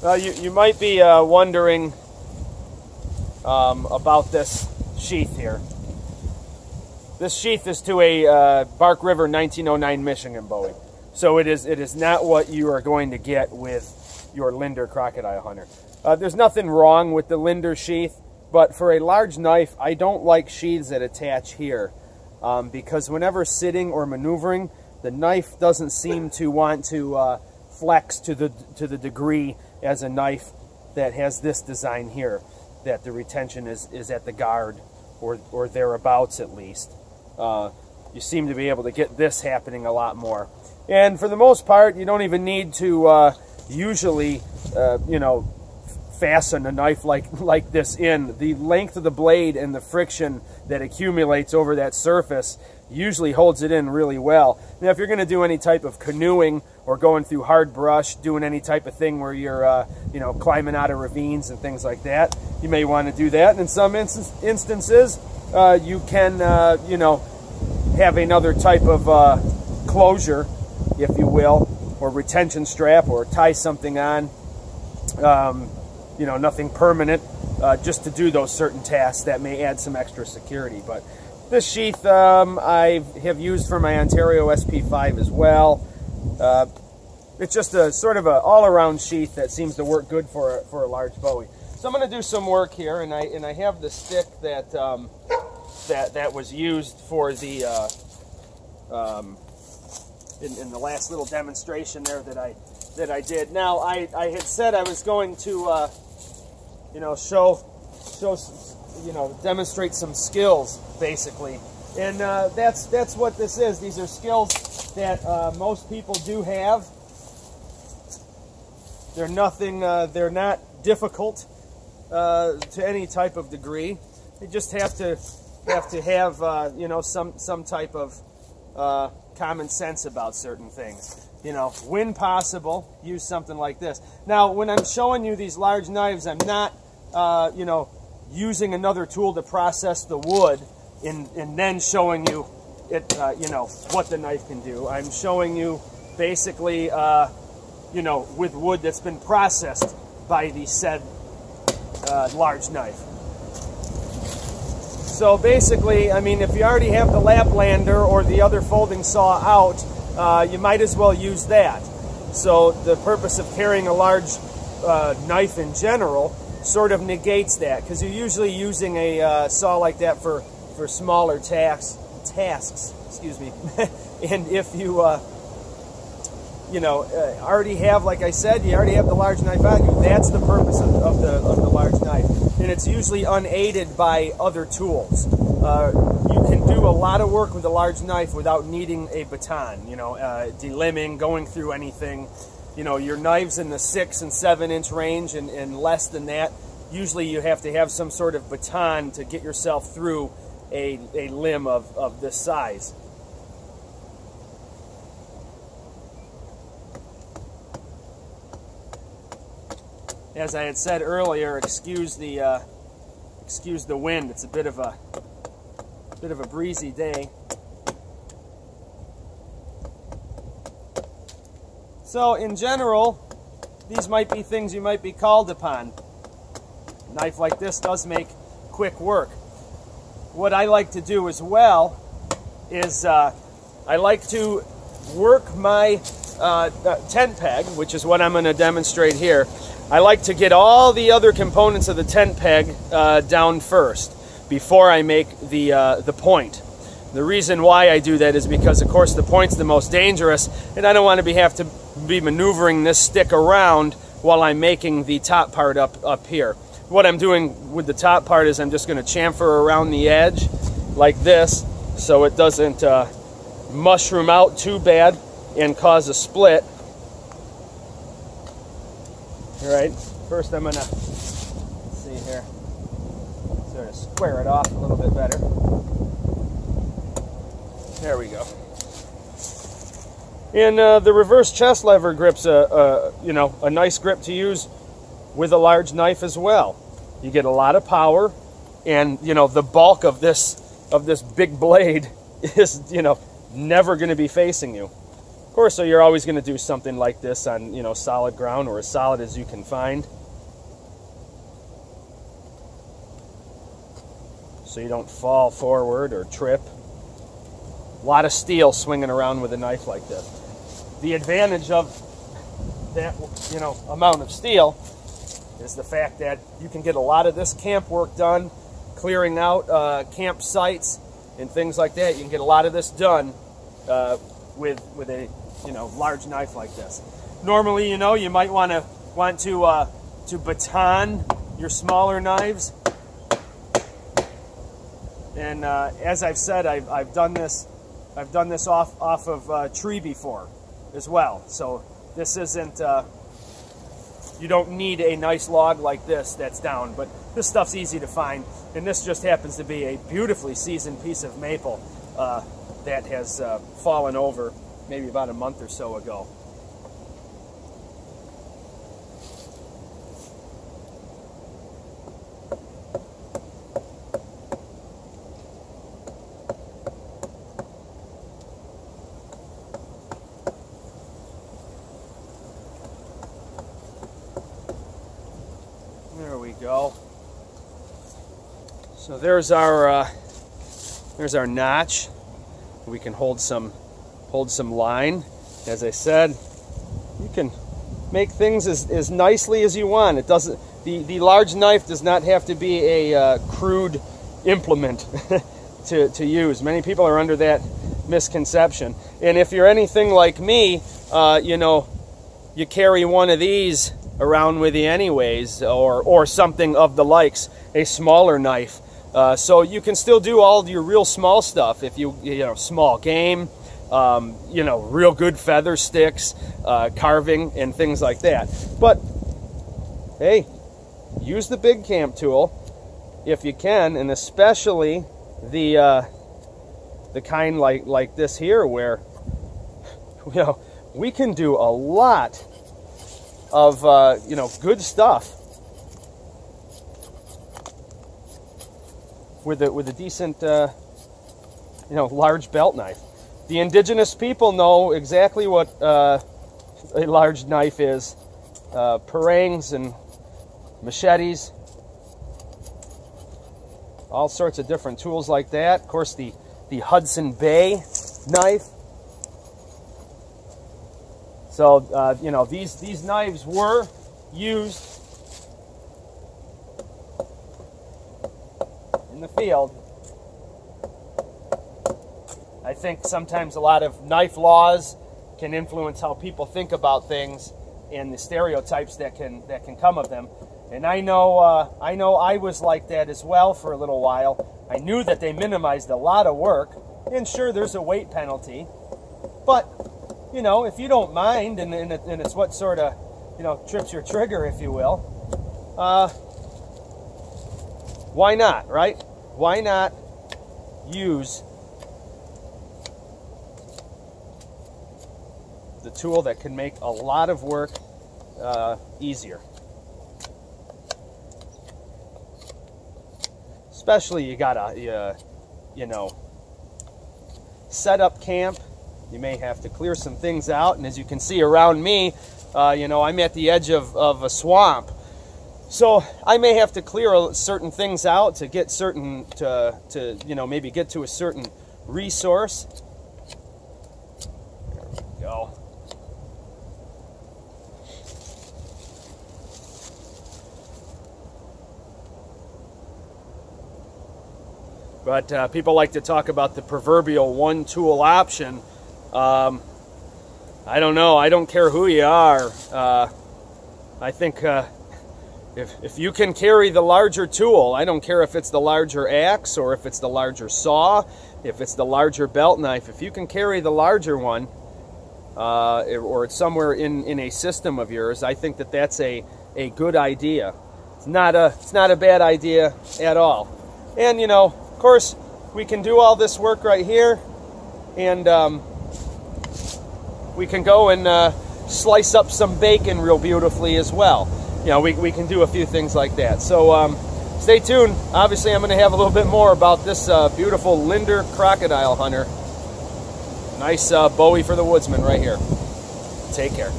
You might be wondering about this sheath here. This sheath is to a Bark River 1909 Michigan Bowie. So it is not what you are going to get with your Linder Crocodile Hunter. There's nothing wrong with the Linder sheath, but for a large knife, I don't like sheaths that attach here because whenever sitting or maneuvering, the knife doesn't seem to want to flex to the degree as a knife that has this design here, that the retention is at the guard or thereabouts at least. You seem to be able to get this happening a lot more. And for the most part, you don't even need to usually, you know, fasten a knife like this in. The length of the blade and the friction that accumulates over that surface usually holds it in really well. Now, if you're going to do any type of canoeing or going through hard brush, doing any type of thing where you're, you know, climbing out of ravines and things like that, you may want to do that. And in some instances, you can, you know, have another type of closure, if you will, or retention strap, or tie something on. You know, nothing permanent, just to do those certain tasks that may add some extra security. But this sheath I have used for my Ontario SP5 as well. It's just a sort of an all-around sheath that seems to work good for a large Bowie. So I'm going to do some work here, and I have the stick that that was used for the in the last little demonstration there that I did. Now I had said I was going to you know, show you know, demonstrate some skills basically, and that's what this is. These are skills that most people do have. They're nothing. They're not difficult to any type of degree. You just have to have you know, some type of common sense about certain things. You know, when possible, use something like this. Now, when I'm showing you these large knives, I'm not, you know, using another tool to process the wood and then showing you it, you know, what the knife can do. I'm showing you basically, you know, with wood that's been processed by the said large knife. So basically, I mean, if you already have the Laplander or the other folding saw out, you might as well use that. So the purpose of carrying a large knife in general sort of negates that, because you're usually using a saw like that for smaller tasks, excuse me. And if you you know, already have, like I said, you already have the large knife on you, that's the purpose of the large knife. And it's usually unaided by other tools. You can do a lot of work with a large knife without needing a baton, you know, delimbing, going through anything. You know, your knives in the 6 and 7 inch range and less than that, usually you have to have some sort of baton to get yourself through a limb of this size. As I had said earlier, excuse the wind. It's a bit of a breezy day. So in general, these might be things you might be called upon. A knife like this does make quick work. What I like to do as well is I like to work my tent peg, which is what I'm going to demonstrate here. I like to get all the other components of the tent peg down first before I make the point. The reason why I do that is because, of course, the point's the most dangerous, and I don't want to have to be maneuvering this stick around while I'm making the top part up here. What I'm doing with the top part is I'm just going to chamfer around the edge like this so it doesn't mushroom out too bad and cause a split. All right, first I'm gonna, let's see here, sort of square it off a little bit better. There we go. And the reverse chest lever grip's you know, a nice grip to use with a large knife as well. You get a lot of power, and you know, the bulk of this big blade is, you know, never going to be facing you. course, so you're always going to do something like this on, you know, solid ground or as solid as you can find. So you don't fall forward or trip. A lot of steel swinging around with a knife like this. The advantage of that, you know, amount of steel is the fact that you can get a lot of this camp work done, clearing out campsites and things like that. You can get a lot of this done with a, you know, large knife like this. Normally, you know, you might want to baton your smaller knives. And as I've said, I've done this off of tree before as well. So this isn't, you don't need a nice log like this that's down, but this stuff's easy to find. And this just happens to be a beautifully seasoned piece of maple that has fallen over maybe about a month or so ago. There we go. So there's our notch. We can hold some line. As I said, you can make things as nicely as you want. It doesn't. The large knife does not have to be a crude implement to use. Many people are under that misconception. And if you're anything like me, you know, you carry one of these around with you anyways, or something of the likes, a smaller knife. So you can still do all your real small stuff if you know, small game, you know, real good feather sticks, carving and things like that. But hey, use the big camp tool if you can, and especially the kind like this here, where, you know, we can do a lot of you know, good stuff with a decent you know, large belt knife. The indigenous people know exactly what a large knife is. Parangs and machetes, all sorts of different tools like that. Of course, the Hudson Bay knife. So you know, these knives were used in the field. I think sometimes a lot of knife laws can influence how people think about things and the stereotypes that can come of them. And I know I was like that as well for a little while. I knew that they minimized a lot of work, and sure, there's a weight penalty, but you know, if you don't mind, and it's what sort of, you know, trips your trigger, if you will, why not, right? Why not use the tool that can make a lot of work easier? Especially you gotta, you know, set up camp. You may have to clear some things out, and as you can see around me, you know, I'm at the edge of a swamp, so I may have to clear certain things out to get certain to you know, maybe get to a certain resource. There we go. But people like to talk about the proverbial one-tool option. I don't know. I don't care who you are. I think if you can carry the larger tool, I don't care if it's the larger axe or if it's the larger saw, if it's the larger belt knife. If you can carry the larger one, or it's somewhere in a system of yours, I think that that's a good idea. It's not a bad idea at all. And you know, of course, we can do all this work right here, and we can go and slice up some bacon real beautifully as well. You know, we can do a few things like that. So stay tuned. Obviously, I'm going to have a little bit more about this beautiful Linder crocodile hunter Nice Bowie for the Woodsman right here. Take care.